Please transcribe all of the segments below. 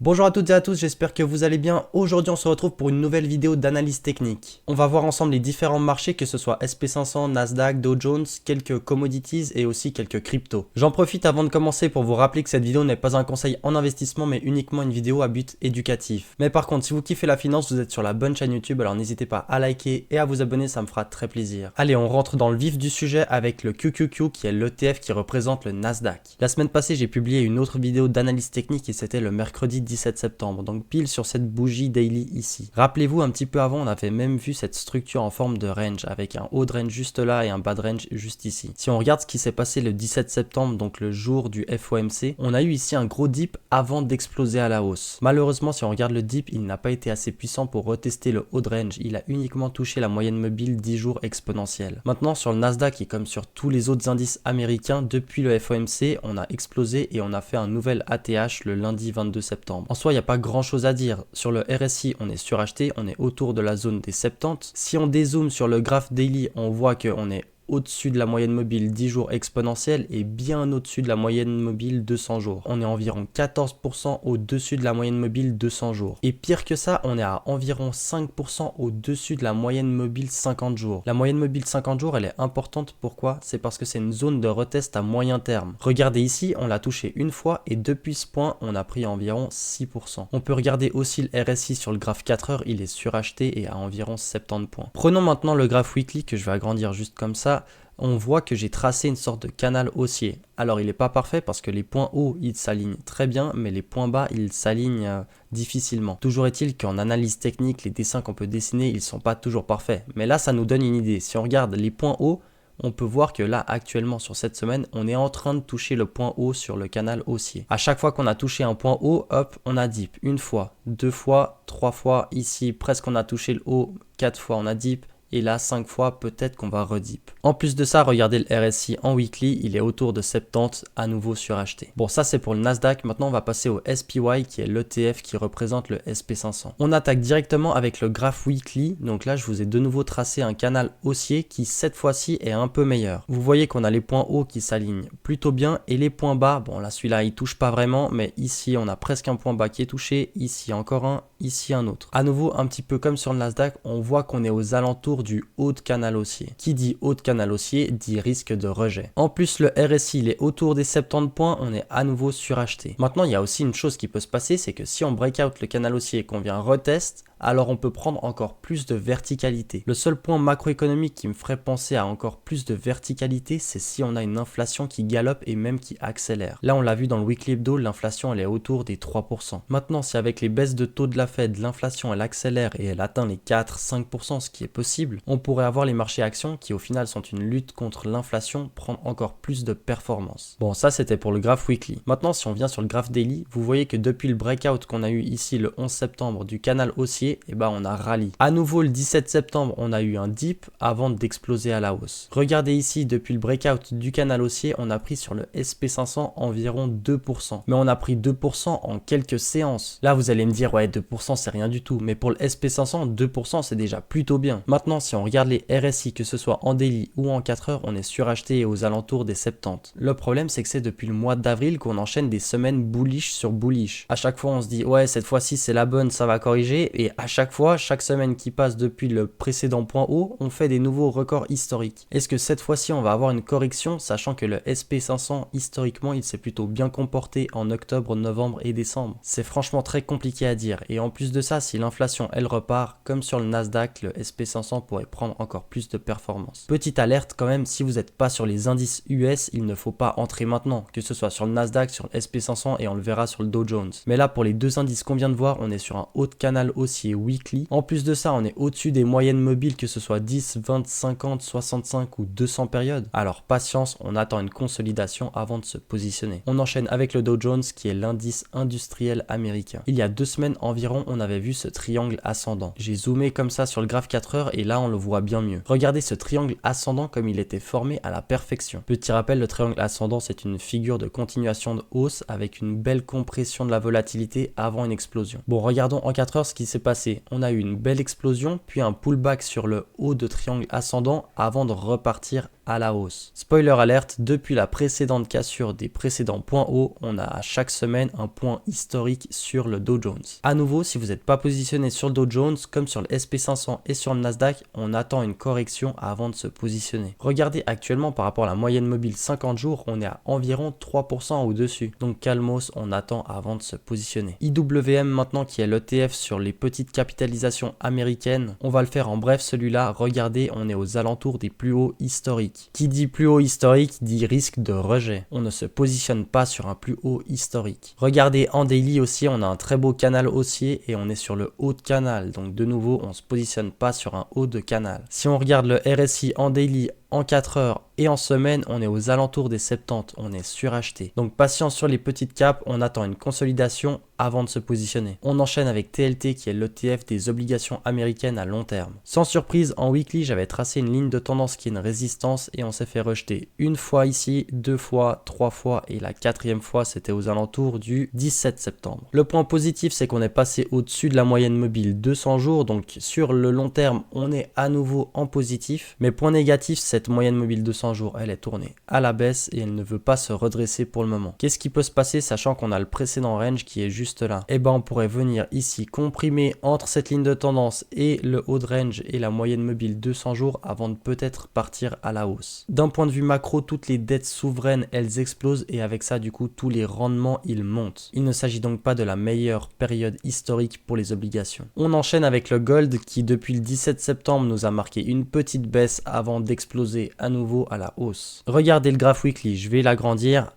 Bonjour à toutes et à tous, j'espère que vous allez bien. Aujourd'hui on se retrouve pour une nouvelle vidéo d'analyse technique. On va voir ensemble les différents marchés, que ce soit SP500, Nasdaq, Dow Jones, quelques commodities et aussi quelques cryptos. J'en profite avant de commencer pour vous rappeler que cette vidéo n'est pas un conseil en investissement mais uniquement une vidéo à but éducatif. Mais par contre si vous kiffez la finance, vous êtes sur la bonne chaîne YouTube, alors n'hésitez pas à liker et à vous abonner, ça me fera très plaisir. Allez, on rentre dans le vif du sujet avec le QQQ qui est l'ETF qui représente le Nasdaq. La semaine passée j'ai publié une autre vidéo d'analyse technique et c'était le mercredi 17 septembre, donc pile sur cette bougie daily ici. Rappelez-vous, un petit peu avant, on avait même vu cette structure en forme de range, avec un haut de range juste là et un bas de range juste ici. Si on regarde ce qui s'est passé le 17 septembre, donc le jour du FOMC, on a eu ici un gros dip avant d'exploser à la hausse. Malheureusement, si on regarde le dip, il n'a pas été assez puissant pour retester le haut de range, il a uniquement touché la moyenne mobile 10 jours exponentielle. Maintenant, sur le Nasdaq et comme sur tous les autres indices américains, depuis le FOMC, on a explosé et on a fait un nouvel ATH le lundi 22 septembre. En soi, il n'y a pas grand chose à dire. Sur le RSI, on est suracheté, on est autour de la zone des 70. Si on dézoome sur le graphe daily, on voit qu'on est au-dessus de la moyenne mobile 10 jours exponentielle et bien au-dessus de la moyenne mobile 200 jours. On est environ 14% au-dessus de la moyenne mobile 200 jours. Et pire que ça, on est à environ 5% au-dessus de la moyenne mobile 50 jours. La moyenne mobile 50 jours, elle est importante. Pourquoi? C'est parce que c'est une zone de retest à moyen terme. Regardez ici, on l'a touché une fois et depuis ce point, on a pris environ 6%. On peut regarder aussi le RSI sur le graphe 4 heures, il est suracheté et à environ 70 points. Prenons maintenant le graphe weekly que je vais agrandir juste comme ça. On voit que j'ai tracé une sorte de canal haussier. Alors il n'est pas parfait parce que les points hauts ils s'alignent très bien, mais les points bas ils s'alignent difficilement. Toujours est-il qu'en analyse technique, les dessins qu'on peut dessiner ils sont pas toujours parfaits. Mais là ça nous donne une idée. Si on regarde les points hauts, on peut voir que là actuellement sur cette semaine, on est en train de toucher le point haut sur le canal haussier. À chaque fois qu'on a touché un point haut, hop, on a dip. Une fois, deux fois, trois fois. Ici presque on a touché le haut, 4 fois on a dip. Et là, 5 fois, peut-être qu'on va redip. En plus de ça, regardez le RSI en weekly, il est autour de 70, à nouveau suracheté. Bon, ça c'est pour le Nasdaq. Maintenant, on va passer au SPY, qui est l'ETF qui représente le SP500. On attaque directement avec le graphe weekly. Donc là, je vous ai de nouveau tracé un canal haussier qui, cette fois-ci, est un peu meilleur. Vous voyez qu'on a les points hauts qui s'alignent plutôt bien et les points bas, bon là, celui-là, il touche pas vraiment, mais ici, on a presque un point bas qui est touché. Ici, encore un. Ici, un autre. À nouveau, un petit peu comme sur le Nasdaq, on voit qu'on est aux alentours du haut de canal haussier. Qui dit haut de canal haussier dit risque de rejet. En plus, le RSI il est autour des 70 points, on est à nouveau suracheté. Maintenant, il y a aussi une chose qui peut se passer, c'est que si on break out le canal haussier et qu'on vient retest, alors on peut prendre encore plus de verticalité. Le seul point macroéconomique qui me ferait penser à encore plus de verticalité, c'est si on a une inflation qui galope et même qui accélère. Là, on l'a vu dans le weekly hebdo, l'inflation elle est autour des 3%. Maintenant, si avec les baisses de taux de la Fed, l'inflation elle accélère et elle atteint les 4-5%, ce qui est possible, on pourrait avoir les marchés actions qui au final sont une lutte contre l'inflation prendre encore plus de performance. Bon, ça c'était pour le graphe weekly. Maintenant, si on vient sur le graphe daily, vous voyez que depuis le breakout qu'on a eu ici le 11 septembre du canal haussier, et ben on a rallye. À nouveau le 17 septembre, on a eu un dip avant d'exploser à la hausse. Regardez ici, depuis le breakout du canal haussier, on a pris sur le SP500 environ 2%. Mais on a pris 2% en quelques séances. Là, vous allez me dire, ouais, 2% c'est rien du tout. Mais pour le SP500, 2% c'est déjà plutôt bien. Maintenant, si on regarde les RSI, que ce soit en daily ou en 4 heures, on est suracheté aux alentours des 70. Le problème, c'est que c'est depuis le mois d'avril qu'on enchaîne des semaines bullish sur bullish. À chaque fois, on se dit, ouais, cette fois-ci c'est la bonne, ça va corriger. Et à chaque fois, chaque semaine qui passe depuis le précédent point haut, on fait des nouveaux records historiques. Est-ce que cette fois-ci, on va avoir une correction, sachant que le SP500, historiquement, il s'est plutôt bien comporté en octobre, novembre et décembre? C'est franchement très compliqué à dire. Et en plus de ça, si l'inflation, elle repart, comme sur le Nasdaq, le SP500 pourrait prendre encore plus de performance. Petite alerte quand même, si vous n'êtes pas sur les indices US, il ne faut pas entrer maintenant, que ce soit sur le Nasdaq, sur le SP500 et on le verra sur le Dow Jones. Mais là, pour les deux indices qu'on vient de voir, on est sur un haut de canal haussier weekly. En plus de ça, on est au-dessus des moyennes mobiles, que ce soit 10, 20, 50, 65 ou 200 périodes. Alors patience, on attend une consolidation avant de se positionner. On enchaîne avec le Dow Jones qui est l'indice industriel américain. Il y a 2 semaines environ, on avait vu ce triangle ascendant. J'ai zoomé comme ça sur le graphe 4 heures et là on le voit bien mieux. Regardez ce triangle ascendant comme il était formé à la perfection. Petit rappel, le triangle ascendant c'est une figure de continuation de hausse avec une belle compression de la volatilité avant une explosion. Bon, regardons en 4 heures ce qui s'est passé passé? On a eu une belle explosion, puis un pullback sur le haut de triangle ascendant avant de repartir à la hausse. Spoiler alert, depuis la précédente cassure des précédents points hauts, on a à chaque semaine un point historique sur le Dow Jones. À nouveau, si vous n'êtes pas positionné sur le Dow Jones, comme sur le SP500 et sur le Nasdaq, on attend une correction avant de se positionner. Regardez actuellement par rapport à la moyenne mobile 50 jours, on est à environ 3% au-dessus. Donc calmos, on attend avant de se positionner. IWM maintenant qui est l'ETF sur les petites capitalisations américaines, on va le faire en bref celui-là. Regardez, on est aux alentours des plus hauts historiques. Qui dit plus haut historique dit risque de rejet. On ne se positionne pas sur un plus haut historique. Regardez en daily aussi, on a un très beau canal haussier et on est sur le haut de canal. Donc de nouveau, on ne se positionne pas sur un haut de canal. Si on regarde le RSI en daily, en 4 heures et en semaine, on est aux alentours des 70, on est suracheté. Donc patience sur les petites caps, on attend une consolidation avant de se positionner. On enchaîne avec TLT qui est l'ETF des obligations américaines à long terme. Sans surprise, en weekly, j'avais tracé une ligne de tendance qui est une résistance et on s'est fait rejeter une fois ici, 2 fois, 3 fois et la 4e fois, c'était aux alentours du 17 septembre. Le point positif, c'est qu'on est passé au-dessus de la moyenne mobile 200 jours, donc sur le long terme, on est à nouveau en positif. Mais point négatif, cette moyenne mobile 200 jours, elle est tournée à la baisse et elle ne veut pas se redresser pour le moment. Qu'est-ce qui peut se passer sachant qu'on a le précédent range qui est juste là? Eh ben, on pourrait venir ici comprimer entre cette ligne de tendance et le haut de range et la moyenne mobile 200 jours avant de peut-être partir à la hausse. D'un point de vue macro, toutes les dettes souveraines, elles explosent et avec ça, du coup, tous les rendements, ils montent. Il ne s'agit donc pas de la meilleure période historique pour les obligations. On enchaîne avec le gold qui, depuis le 17 septembre, nous a marqué une petite baisse avant d'exploser à nouveau à la hausse. Regardez le graphe weekly, je vais l'agrandir.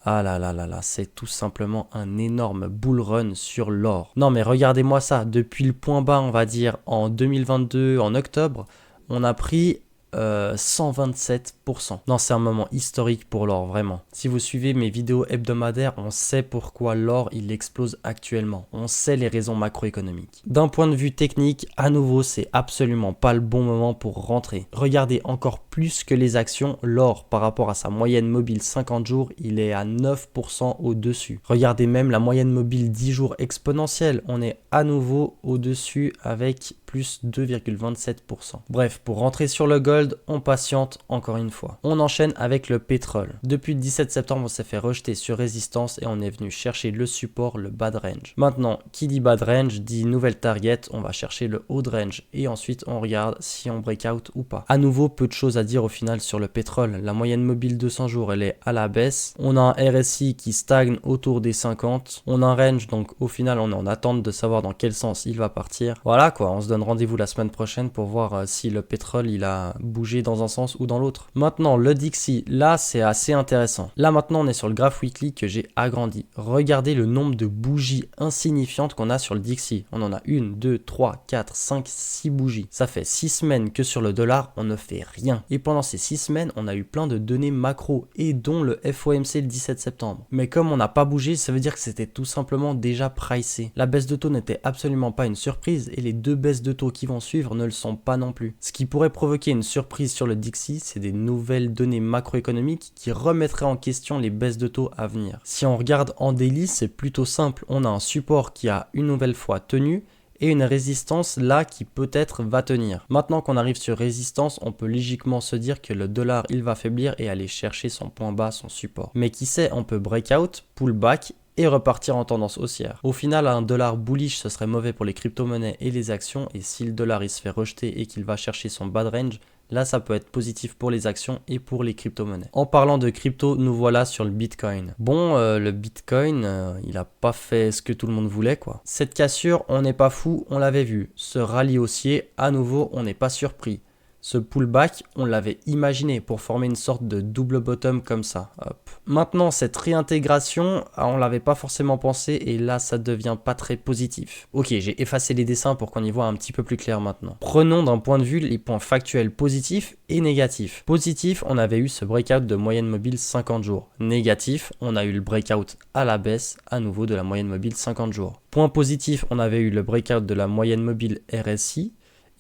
Ah là là là là, c'est tout simplement un énorme bull run sur l'or. Non mais regardez-moi ça, depuis le point bas, on va dire en 2022, en octobre, on a pris 127%. Non, c'est un moment historique pour l'or, vraiment. Si vous suivez mes vidéos hebdomadaires, on sait pourquoi l'or il explose actuellement. On sait les raisons macroéconomiques. D'un point de vue technique, à nouveau, c'est absolument pas le bon moment pour rentrer. Regardez encore plus que les actions, l'or par rapport à sa moyenne mobile 50 jours, il est à 9% au-dessus. Regardez même la moyenne mobile 10 jours exponentielle, on est à nouveau au-dessus avec plus 2,27%. Bref, pour rentrer sur le gold, on patiente encore une fois. On enchaîne avec le pétrole. Depuis le 17 septembre, on s'est fait rejeter sur résistance et on est venu chercher le support, le bas de range. Maintenant, qui dit bas de range dit nouvelle target, on va chercher le haut de range et ensuite on regarde si on breakout ou pas. À nouveau, peu de choses à dire au final sur le pétrole. La moyenne mobile 200 jours, elle est à la baisse. On a un RSI qui stagne autour des 50. On a un range, donc au final, on est en attente de savoir dans quel sens il va partir. Voilà quoi, on se donne rendez-vous la semaine prochaine pour voir si le pétrole il a bougé dans un sens ou dans l'autre. Maintenant le Dixie, là c'est assez intéressant. Là maintenant on est sur le graph weekly que j'ai agrandi. Regardez le nombre de bougies insignifiantes qu'on a sur le Dixie. On en a 1, 2, 3, 4, 5, 6 bougies. Ça fait 6 semaines que sur le dollar on ne fait rien. Et pendant ces 6 semaines on a eu plein de données macro et dont le FOMC le 17 septembre. Mais comme on n'a pas bougé, ça veut dire que c'était tout simplement déjà pricé. La baisse de taux n'était absolument pas une surprise et les deux baisses de taux qui vont suivre ne le sont pas non plus. Ce qui pourrait provoquer une surprise sur le Dixie, c'est des nouvelles données macroéconomiques qui remettraient en question les baisses de taux à venir. Si on regarde en daily, c'est plutôt simple. On a un support qui a une nouvelle fois tenu et une résistance là qui peut-être va tenir. Maintenant qu'on arrive sur résistance, on peut logiquement se dire que le dollar il va faiblir et aller chercher son point bas, son support. Mais qui sait, on peut breakout, pullback et repartir en tendance haussière. Au final, un dollar bullish, ce serait mauvais pour les crypto-monnaies et les actions, et si le dollar il se fait rejeter et qu'il va chercher son bas de range, là ça peut être positif pour les actions et pour les crypto-monnaies. En parlant de crypto, nous voilà sur le Bitcoin. Bon, le Bitcoin, il a pas fait ce que tout le monde voulait quoi. Cette cassure, on n'est pas fou, on l'avait vu. Ce rallye haussier, à nouveau, on n'est pas surpris. Ce pullback, on l'avait imaginé pour former une sorte de double bottom comme ça. Hop. Maintenant, cette réintégration, on l'avait pas forcément pensé et là, ça devient pas très positif. Ok, j'ai effacé les dessins pour qu'on y voit un petit peu plus clair maintenant. Prenons d'un point de vue les points factuels positifs et négatifs. Positif, on avait eu ce breakout de moyenne mobile 50 jours. Négatif, on a eu le breakout à la baisse à nouveau de la moyenne mobile 50 jours. Point positif, on avait eu le breakout de la moyenne mobile RSI.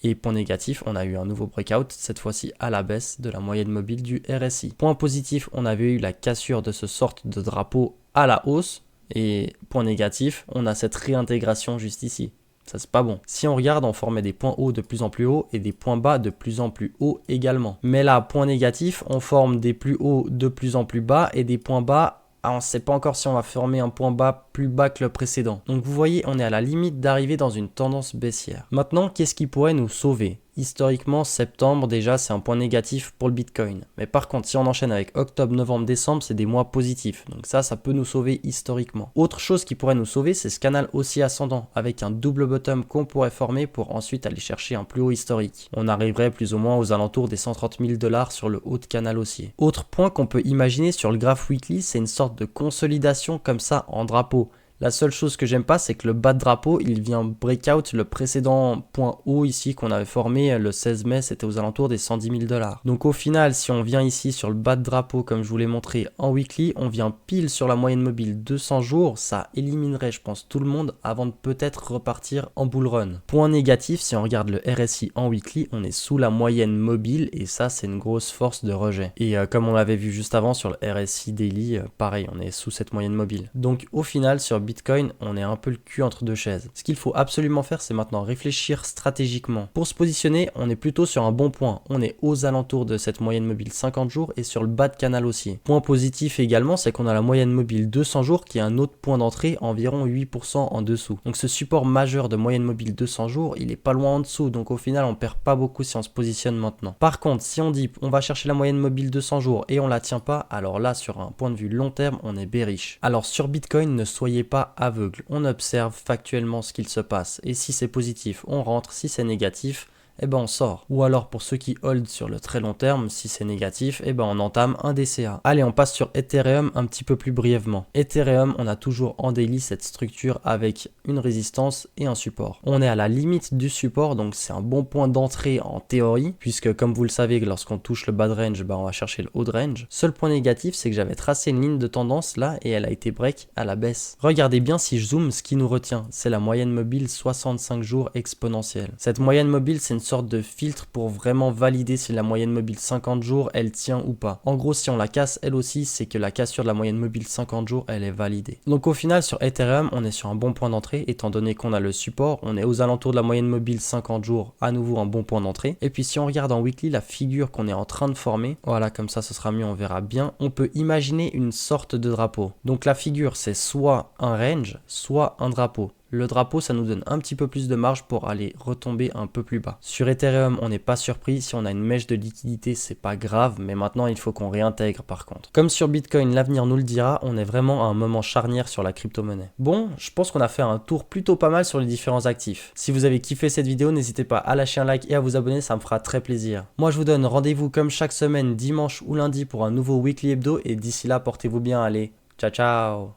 Et point négatif, on a eu un nouveau breakout, cette fois-ci à la baisse de la moyenne mobile du RSI. Point positif, on avait eu la cassure de ce sorte de drapeau à la hausse. Et point négatif, on a cette réintégration juste ici. Ça, c'est pas bon. Si on regarde, on formait des points hauts de plus en plus hauts et des points bas de plus en plus hauts également. Mais là, point négatif, on forme des plus hauts de plus en plus bas et des points bas. On ne sait pas encore si on va former un point bas plus bas que le précédent. Donc vous voyez, on est à la limite d'arriver dans une tendance baissière. Maintenant, qu'est-ce qui pourrait nous sauver? Historiquement, septembre déjà c'est un point négatif pour le Bitcoin. Mais par contre, si on enchaîne avec octobre, novembre, décembre, c'est des mois positifs. Donc ça peut nous sauver historiquement. Autre chose qui pourrait nous sauver, c'est ce canal haussier ascendant avec un double bottom qu'on pourrait former pour ensuite aller chercher un plus haut historique. On arriverait plus ou moins aux alentours des 130 000 $ sur le haut de canal haussier. Autre point qu'on peut imaginer sur le graph weekly, c'est une sorte de consolidation comme ça en drapeau. La seule chose que j'aime pas, c'est que le bas de drapeau, il vient breakout le précédent point haut ici qu'on avait formé le 16 mai, c'était aux alentours des 110 000 $. Donc au final, si on vient ici sur le bas de drapeau, comme je vous l'ai montré en weekly, on vient pile sur la moyenne mobile 200 jours, ça éliminerait, je pense, tout le monde avant de peut-être repartir en bull run. Point négatif, si on regarde le RSI en weekly, on est sous la moyenne mobile et ça, c'est une grosse force de rejet. Et comme on l'avait vu juste avant sur le RSI daily, pareil, on est sous cette moyenne mobile. Donc au final, sur Bitcoin, on est un peu le cul entre deux chaises. Ce qu'il faut absolument faire, c'est maintenant réfléchir stratégiquement. Pour se positionner, on est plutôt sur un bon point. On est aux alentours de cette moyenne mobile 50 jours et sur le bas de canal haussier. Point positif également, c'est qu'on a la moyenne mobile 200 jours qui est un autre point d'entrée environ 8% en dessous. Donc ce support majeur de moyenne mobile 200 jours, il est pas loin en dessous. Donc au final, on perd pas beaucoup si on se positionne maintenant. Par contre, si on dit on va chercher la moyenne mobile 200 jours et on la tient pas, alors là, sur un point de vue long terme, on est bearish. Alors sur Bitcoin, ne soyez pas aveugle, on observe factuellement ce qu'il se passe et si c'est positif on rentre, si c'est négatif eh ben on sort. Ou alors pour ceux qui hold sur le très long terme, si c'est négatif, eh ben on entame un DCA. Allez, on passe sur Ethereum un petit peu plus brièvement. Ethereum, on a toujours en daily cette structure avec une résistance et un support. On est à la limite du support, donc c'est un bon point d'entrée en théorie, puisque comme vous le savez, lorsqu'on touche le bas de range, ben on va chercher le haut de range. Seul point négatif, c'est que j'avais tracé une ligne de tendance là et elle a été break à la baisse. Regardez bien si je zoome, ce qui nous retient, c'est la moyenne mobile 65 jours exponentielle. Cette moyenne mobile, c'est une sorte de filtre pour vraiment valider si la moyenne mobile 50 jours elle tient ou pas. En gros, si on la casse elle aussi, c'est que la cassure de la moyenne mobile 50 jours elle est validée. Donc au final sur Ethereum, on est sur un bon point d'entrée étant donné qu'on a le support, on est aux alentours de la moyenne mobile 50 jours, à nouveau un bon point d'entrée. Et puis si on regarde en weekly la figure qu'on est en train de former, voilà comme ça ce sera mieux, on verra bien, on peut imaginer une sorte de drapeau. Donc la figure c'est soit un range, soit un drapeau. Le drapeau, ça nous donne un petit peu plus de marge pour aller retomber un peu plus bas. Sur Ethereum, on n'est pas surpris. Si on a une mèche de liquidité, c'est pas grave. Mais maintenant, il faut qu'on réintègre par contre. Comme sur Bitcoin, l'avenir nous le dira, on est vraiment à un moment charnière sur la crypto-monnaie. Bon, je pense qu'on a fait un tour plutôt pas mal sur les différents actifs. Si vous avez kiffé cette vidéo, n'hésitez pas à lâcher un like et à vous abonner, ça me fera très plaisir. Moi, je vous donne rendez-vous comme chaque semaine, dimanche ou lundi pour un nouveau Weekly Hebdo. Et d'ici là, portez-vous bien. Allez, ciao ciao!